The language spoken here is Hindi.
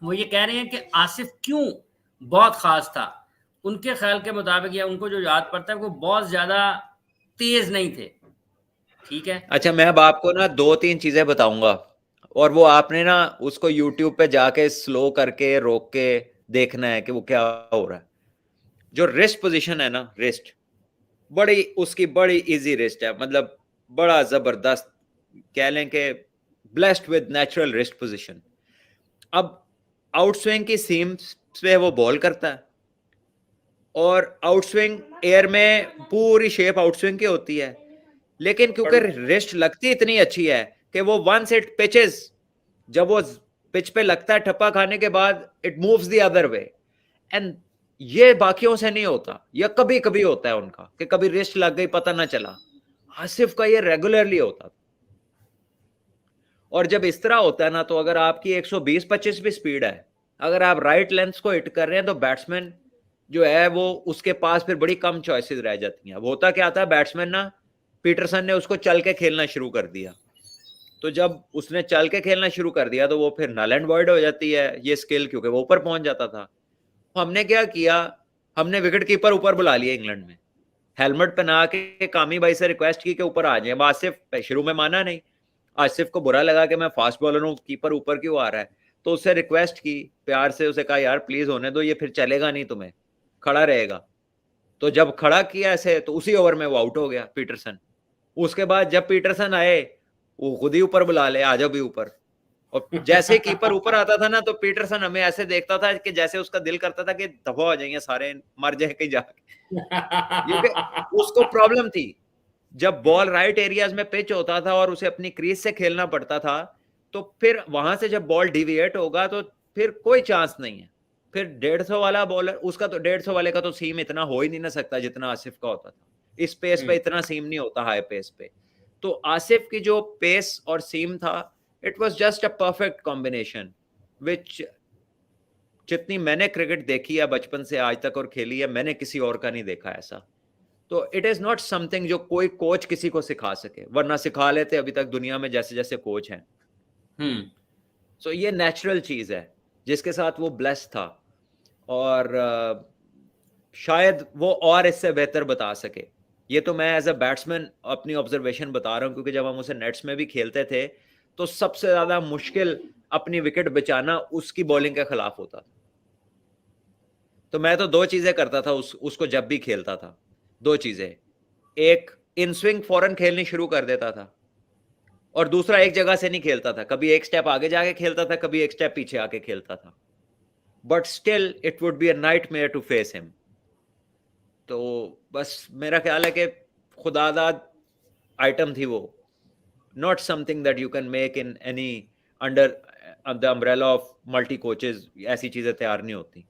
वो ये कह रहे हैं कि आसिफ क्यों बहुत खास था। उनके ख्याल के मुताबिक या उनको जो याद पड़ता है वो बहुत ज्यादा तेज नहीं थे। ठीक है। अच्छा, मैं अब आपको ना 2-3 चीजें बताऊंगा, और वो आपने ना उसको यूट्यूब पे जाके स्लो करके रोक के देखना है कि वो क्या हो रहा है। जो रिस्ट पोजीशन है ना, रिस्ट उसकी बड़ी इजी रिस्ट है, मतलब बड़ा जबरदस्त, कह लें कि blessed with natural wrist position. अब आउटस्विंग की सीम पे वो बॉल करता है, और आउटस्विंग एयर में पूरी शेप आउटस्विंग की होती है, लेकिन क्योंकि रिस्ट लगती इतनी अच्छी है कि वो वंस इट पिचेस, जब वो पिच पे लगता है ठप्पा खाने के बाद, it moves the other way. And ये बाकियों से नहीं होता, या कभी कभी होता है उनका कि कभी रिस्ट लग गई पता ना चला। आसिफ का ये रेगुलरली होता था। और जब इस तरह होता है ना, तो अगर आपकी 120-25 भी स्पीड है, अगर आप राइट लेंथ को हिट कर रहे हैं, तो बैट्समैन जो है वो उसके पास फिर बड़ी कम चॉइसेस रह जाती हैं। अब होता क्या था, बैट्समैन ना, पीटरसन ने उसको चल के खेलना शुरू कर दिया। तो जब उसने चल के खेलना शुरू कर दिया, तो वो फिर नल एंड वॉइड हो जाती है ये स्किल, क्योंकि वो ऊपर पहुंच जाता था। हमने क्या किया, हमने विकेट कीपर ऊपर बुला लिया इंग्लैंड में, हेलमेट पहना के कामी भाई से रिक्वेस्ट की कि ऊपर आ जाए। आसिफ शुरू में माना नहीं, आसिफ को बुरा लगा कि मैं फास्ट बॉलर हूँ, कीपर ऊपर क्यों आ रहा है। तो उससे रिक्वेस्ट की प्यार से, उसे कहा यार प्लीज होने दो, ये फिर चलेगा नहीं, तुम्हें खड़ा रहेगा। तो जब खड़ा किया ऐसे, तो उसी ओवर में वो आउट हो गया पीटरसन। उसके बाद जब पीटरसन आए, वो खुद ही ऊपर बुला ले, आ जाओ भी ऊपर। और जैसे कीपर ऊपर आता था ना, तो पीटरसन हमें ऐसे देखता था कि जैसे उसका दिल करता था कि दफा हो जाएंगे सारे, मर जाए कहीं जाके, क्योंकि उसको प्रॉब्लम थी। जब बॉल राइट एरियाज में पिच होता था और उसे अपनी क्रीज से खेलना पड़ता था, तो फिर वहां से जब बॉल डिविएट होगा, तो फिर कोई चांस नहीं है। फिर 150 वाला बॉलर, उसका तो 150 वाले का तो सीम इतना हो ही नहीं ना सकता जितना आसिफ का होता था। इस पेस पे इतना सीम नहीं होता, हाई पेस पे। तो आसिफ की जो पेस और सीम था, it was just a perfect combination, which जितनी मैंने क्रिकेट देखी है बचपन से आज तक और खेली है, मैंने किसी और का नहीं देखा ऐसा। तो इट इज नॉट समथिंग जो कोई कोच किसी को सिखा सके, वरना सिखा लेते अभी तक दुनिया में जैसे जैसे कोच हैं। सो ये नेचुरल चीज है जिसके साथ वो ब्लेस्ड था, और शायद वो और इससे बेहतर बता सके। ये तो मैं एज अ बैट्समैन अपनी ऑब्जर्वेशन बता रहा हूँ, क्योंकि जब हम उसे नेट्स में भी खेलते थे, तो सबसे ज्यादा मुश्किल अपनी विकेट बचाना उसकी बॉलिंग के खिलाफ होता था। तो मैं तो दो चीजें करता था उसको जब भी खेलता था, दो चीजें। एक, इन स्विंग फौरन खेलनी शुरू कर देता था, और दूसरा एक जगह से नहीं खेलता था, कभी एक स्टेप आगे जाके खेलता था, कभी एक स्टेप पीछे आके खेलता था। But still it would be a nightmare to face him. तो बस मेरा ख्याल है कि खुदादाद आइटम थी वो, not something that you can make in any under the umbrella of multi coaches. ऐसी चीजें तैयार नहीं होती।